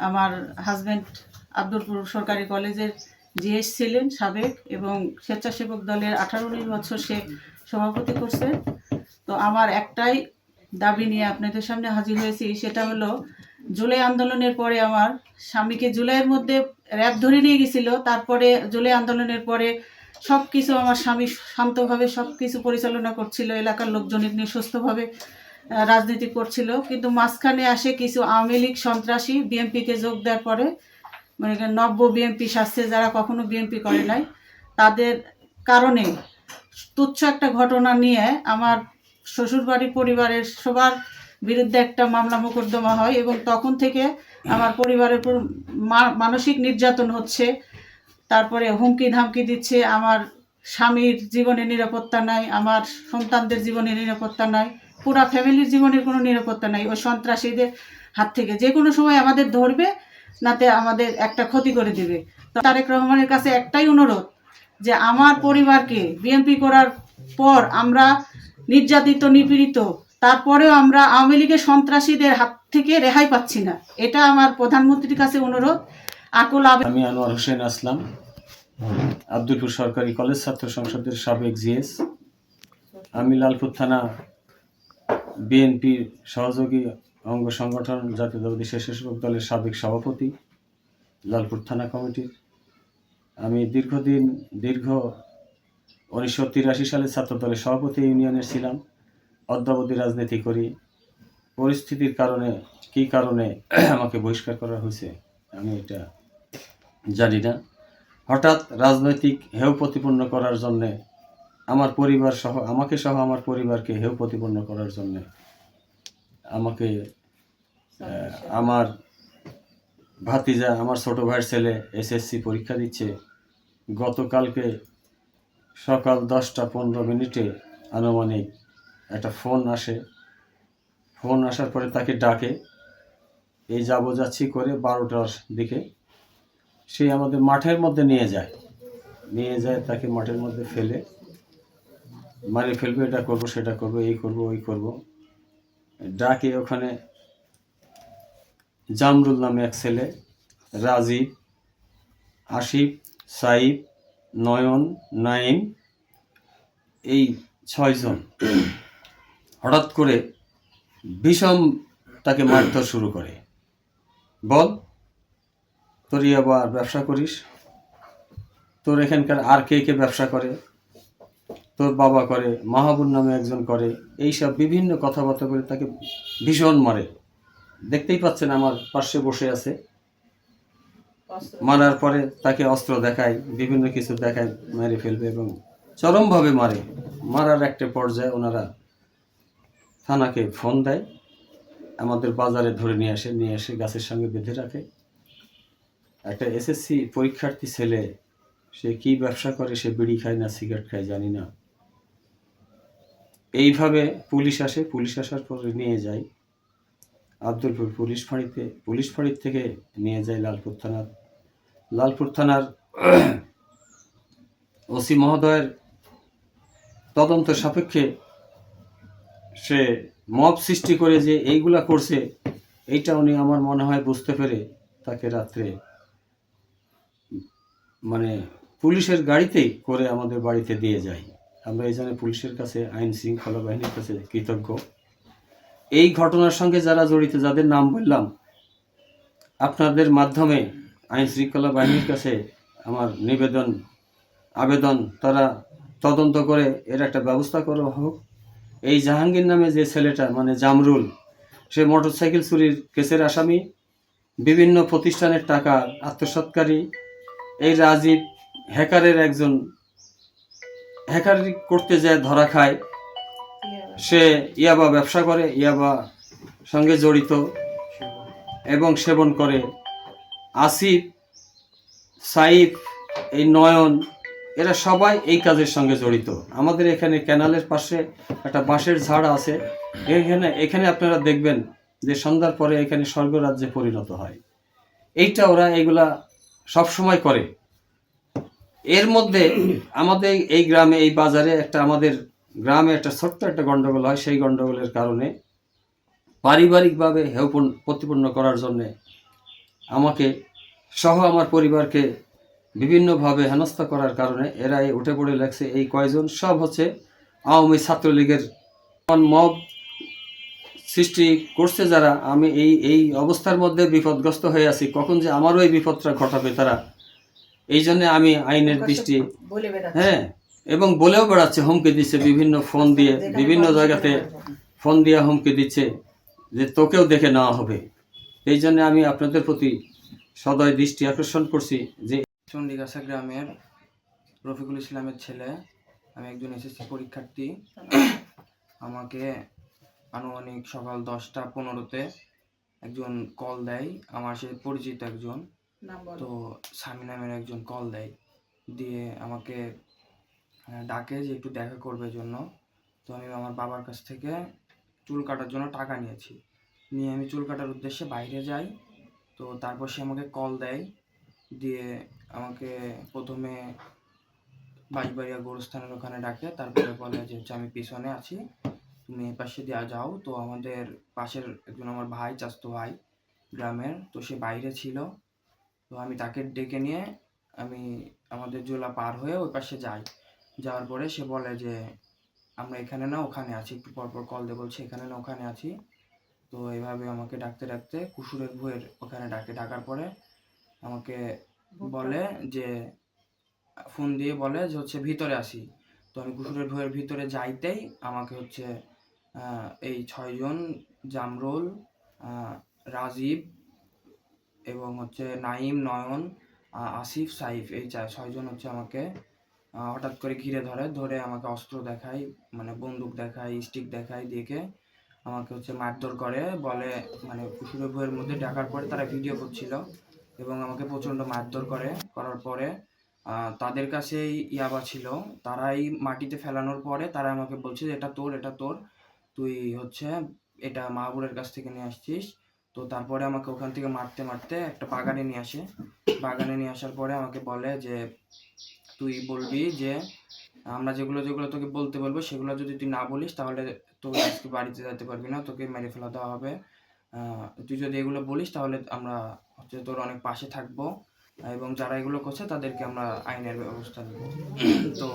আমার হাজব্যান্ড আব্দুলপুর সরকারি কলেজের জিএস ছিলেন সাবেক, এবং স্বেচ্ছাসেবক দলের 18-19 বছর সে সভাপতি করছে। তো আমার একটাই দাবি নিয়ে আপনাদের সামনে হাজির হয়েছি, সেটা হলো জুলাই আন্দোলনের পরে আমার স্বামীকে জুলাইয়ের মধ্যে র্যাব ধরে নিয়ে গেছিল। তারপরে জুলাই আন্দোলনের পরে সব কিছু আমার স্বামী শান্তভাবে সব কিছু পরিচালনা করছিল, এলাকার লোকজন নিয়ে সুস্থভাবে রাজনীতি করছিল। কিন্তু মাঝখানে আসে কিছু আওয়ামী লীগ সন্ত্রাসী বিএনপিকে যোগ দেওয়ার পরে, মানে নব্য বিএনপি শাস্ত্রে যারা কখনো বিএনপি করে নাই, তাদের কারণে তুচ্ছ একটা ঘটনা নিয়ে আমার শ্বশুরবাড়ির পরিবারের সবার বিরুদ্ধে একটা মামলা মোকদ্দমা হয়, এবং তখন থেকে আমার পরিবারের উপর মানসিক নির্যাতন হচ্ছে। তারপরে হুমকি ধামকি দিচ্ছে, আমার স্বামীর জীবনে নিরাপত্তা নাই, আমার সন্তানদের জীবনে নিরাপত্তা নাই, পুরা ফ্যামিলির জীবনের কোনো নিরাপত্তা নাই। ওই সন্ত্রাসীদের হাত থেকে যে কোনো সময় আমাদের ধরবে, নাতে আমাদের একটা ক্ষতি করে দেবে। তো তারেক রহমানের কাছে একটাই অনুরোধ, যে আমার পরিবারকে বিএনপি করার পর আমরা নির্যাতিত নিপীড়িত, তারপরেও আমরা আওয়ামী লীগের সন্ত্রাসীদের হাত থেকে রেহাই পাচ্ছি না। এটা আমার প্রধানমন্ত্রীর কাছে অনুরোধ। আকুল আমি আনোয়ার হোসেন আসলাম, আব্দুলপুর সরকারি কলেজ ছাত্র সংসদের সাবেক জিএস। আমি লালপুর থানা বিএনপির সহযোগী অঙ্গ সংগঠন জাতীয়তাবাদী স্বেচ্ছাসেবক দলের সাবেক সভাপতি, লালপুর থানা কমিটির। আমি দীর্ঘ 1983 সালে ছাত্র দলের সভাপতি ইউনিয়নের ছিলাম। অদ্যাবধি রাজনীতি করি। পরিস্থিতির কারণে কী কারণে আমাকে বহিষ্কার করা হয়েছে আমি এটা জানি না। হঠাৎ রাজনৈতিক হেয় প্রতিপন্ন করার জন্যে আমার পরিবার সহ আমাকে সহ আমার পরিবারকে হেয় প্রতিপন্ন করার জন্যে আমাকে আমার ভাতিজা, আমার ছোট ভাইয়ের ছেলে এসএসসি পরীক্ষা দিচ্ছে। গতকালকে সকাল 10টা 15 আনুমানিক একটা ফোন আসে। ফোন আসার পরে তাকে ডাকে, এই যাচ্ছি করে 12টার দিকে সে আমাদের মাঠের মধ্যে নিয়ে যায়। তাকে মাঠের মধ্যে ফেলে মারে ফেলবে, এটা করব সেটা করব, এই করব ওই করব। ডাকে ওখানে জামরুল নামে এক ছেলে, রাজীব, আসিফ, সাইফ, নয়ন, নাইম, এই 6 জন হঠাৎ করে বিষম তাকে মারধর শুরু করে। বল, তোর আবার ব্যবসা করিস, তোর এখানকার আর কে কে ব্যবসা করে, তোর বাবা করে, মাহাবুর নামে একজন করে, এইসব বিভিন্ন কথাবার্তা বলে তাকে ভীষণ মারে। দেখতেই পাচ্ছেন আমার পাশে বসে আছে। মারার পরে তাকে অস্ত্র দেখায়, বিভিন্ন কিছু দেখায়, মেরে ফেলবে এবং চরমভাবে মারে। মারার একটা পর্যায়ে ওনারা থানাকে ফোন দেয়, আমাদের বাজারে ধরে নিয়ে এসে গাছের সঙ্গে বেঁধে রাখে। একটা এসএসসি পরীক্ষার্থী ছেলে, সে কি ব্যবসা করে, সে বিড়ি খায় না সিগারেট খায় জানি না। এইভাবে পুলিশ আসে, পুলিশ আসার পরে নিয়ে যায় আব্দুলপুর পুলিশ ফাঁড়ির থেকে নিয়ে যায় লালপুর থানার ওসি মহোদয়ের তদন্ত সাপেক্ষে সে মব সৃষ্টি করে যে এইগুলা করছে, এইটা উনি আমার মনে হয় বুঝতে পেরে তাকে রাত্রে মানে পুলিশের গাড়িতেই করে আমাদের বাড়িতে দিয়ে যায়। আমরা এই জন্য পুলিশের কাছে, আইন শৃঙ্খলা বাহিনীর কাছে কৃতজ্ঞ। এই ঘটনার সঙ্গে যারা জড়িত, যাদের নাম বললাম, আপনাদের মাধ্যমে আইন শৃঙ্খলা বাহিনীর কাছে আমার আবেদন, তারা তদন্ত করে এর একটা ব্যবস্থা করা হোক। এই জাহাঙ্গীর নামে যে ছেলেটা, মানে জামরুল, সে মোটরসাইকেল চুরির কেসের আসামি, বিভিন্ন প্রতিষ্ঠানের টাকা আত্মসাৎকারী। এই রাজীব হ্যাকারি করতে যায়, ধরা খায়। সে ইয়াবা ব্যবসা করে, ইয়াবা সঙ্গে জড়িত এবং সেবন করে। আসিফ, সাইফ, এই নয়ন, এরা সবাই এই কাজের সঙ্গে জড়িত। আমাদের এখানে ক্যানালের পাশে একটা বাঁশের ঝাড় আছে, এখানে আপনারা দেখবেন যে সন্ধ্যার পরে এখানে স্বর্গরাজ্যে পরিণত হয়। ওরা এইগুলা সবসময় করে। এর মধ্যে আমাদের এই গ্রামে, এই বাজারে আমাদের গ্রামে একটা ছোট্ট একটা গন্ডগোল হয়। সেই গন্ডগোলের কারণে পারিবারিকভাবে হেয় প্রতিপন্ন করার জন্যে আমাকে সহ আমার পরিবারকে বিভিন্নভাবে হেনস্থা করার কারণে এরা এই উঠে পড়ে লাগছে। এই কয়জন সব হচ্ছে আওয়ামী ছাত্রলীগের মব সৃষ্টি করছে যারা। আমি এই অবস্থার মধ্যে বিপদগ্রস্ত হয়ে আছি, কখন যে আমারও এই বিপদটা ঘটাবে তারা। এই জন্য আমি আইনের দৃষ্টি হ্যাঁ, এবং বলেও বেড়াচ্ছে, হুমকি দিচ্ছে বিভিন্ন ফোন দিয়ে, বিভিন্ন জায়গাতে ফোন দিয়ে হুমকি দিচ্ছে যে তোকেও দেখে নেওয়া হবে। এই জন্য আমি আপনাদের প্রতি সদয় দৃষ্টি আকর্ষণ করছি যে চণ্ডীগাছা গ্রামের রফিকুল ইসলামের ছেলে, আমি একজন এসএসসি পরীক্ষার্থী। আমাকে আনুমানিক সকাল 10:15-তে একজন কল দেয়, আমার সে পরিচিত একজন, তো স্বামী নামের একজন কল দেয়, দিয়ে আমাকে ডাকে যে একটু দেখা করবে জন্য। তো আমি আমার বাবার কাছ থেকে চুল কাটার জন্য টাকা নিয়েছি, নিয়ে আমি চুল কাটার উদ্দেশ্যে বাইরে যাই। তো তারপর সে আমাকে কল দেয়, দিয়ে আমাকে প্রথমে বাঁশবাড়িয়া গোরস্থানের ওখানে ডাকে, তারপরে বলে যে হচ্ছে আমি পিছনে আছি, তুমি এই পাশে দিয়ে যাও। তো আমাদের পাশের একজন আমার ভাই, চাচাতো ভাই গ্রামের, তো সে বাইরে ছিল। তো আমি তাকে ডেকে নিয়ে আমি আমাদের জোলা পার হয়ে ওই পাশে যাই। যাওয়ার পরে সে বলে যে আমরা এখানে না ওখানে আছি, একটু পরপর কল দিয়ে বলছে এখানে না ওখানে আছি। তো এইভাবে আমাকে ডাকতে ডাকতে কুসুরের ভুঁয়ের ওখানে ডাকে। ডাকার পরে আমাকে বলে যে ফোন দিয়ে বলে যে হচ্ছে ভিতরে আসি। তো আমি কুসুরের ভুঁয়ের ভিতরে যাইতেই আমাকে হচ্ছে এই 6 জন, জামরুল, রাজীব এবং হচ্ছে নাইম, নয়ন, আসিফ, সাইফ, এই 6 জন হচ্ছে আমাকে হঠাৎ করে ঘিরে ধরে আমাকে অস্ত্র দেখায়, মানে বন্দুক দেখায়, স্টিক দেখায়, দেখে আমাকে হচ্ছে মারধর করে। বলে মানে কুসুরের ভুঁয়ের মধ্যে ডাকার পরে তারা ভিডিও করছিল এবং আমাকে প্রচণ্ড মারধর করার পরে তাদের কাছেই ইয়াবা ছিল, তারাই মাটিতে ফেলানোর পরে তারা আমাকে বলছে যে এটা তোর, তুই হচ্ছে এটা মাহবুবের কাছ থেকে নিয়ে আসছিস। তো তারপরে আমাকে ওখান থেকে মারতে মারতে একটা বাগানে নিয়ে আসে। বাগানে নিয়ে আসার পরে আমাকে বলে যে তুই বলবি যে আমরা যেগুলো তোকে বলতে বলবো সেগুলো যদি তুই না বলিস তাহলে তুই আজকে বাড়িতে যেতে পারবি না, তোকে মেরে ফেলা দেওয়া হবে। তুই যদি এগুলো বলিস তাহলে আমরা হচ্ছে তোর অনেক পাশে থাকবো এবং যারা এগুলো করছে তাদেরকে আমরা আইনের ব্যবস্থা নেব। তো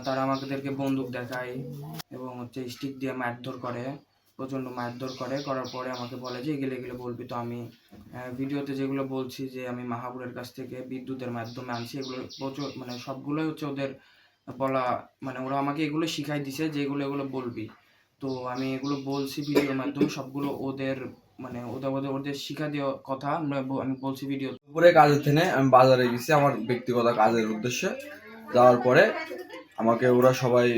তারা আমাদেরকে বন্দুক দেখায় এবং হচ্ছে স্টিক দিয়ে মারধর করে, প্রচণ্ড মারধর করার পরে আমাকে বলে যে এগুলো বলবি। তো আমি ভিডিওতে যেগুলো বলছি যে আমি মাহাবুরের কাছ থেকে বিদ্যুতের মাধ্যমে আনছি, এগুলো প্রচুর মানে সবগুলোই হচ্ছে ওদের বলা, মানে ওরা আমাকে এগুলো শিখাই দিছে যে এগুলো বলবি। তো আমি এগুলো বলছি ভিডিওর মাধ্যমে, সবগুলো ওদের মানে ওদের শিখা দেওয়া কথা আমি বলছি ভিডিও। দুপুরে কাজের থেকে আমি বাজারে গেছি আমার ব্যক্তিগত কাজের উদ্দেশ্যে। যাওয়ার পরে আমাকে ওরা সবাই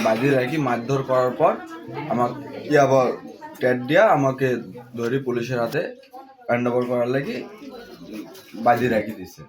বাঁধিয়ে রাখি, মারধর করার পর আমাকে আবার ট্যাট দিয়া আমাকে ধরে পুলিশের হাতে হ্যান্ড ওভার করার লাগি বাঁধিয়ে রাখি দিছে।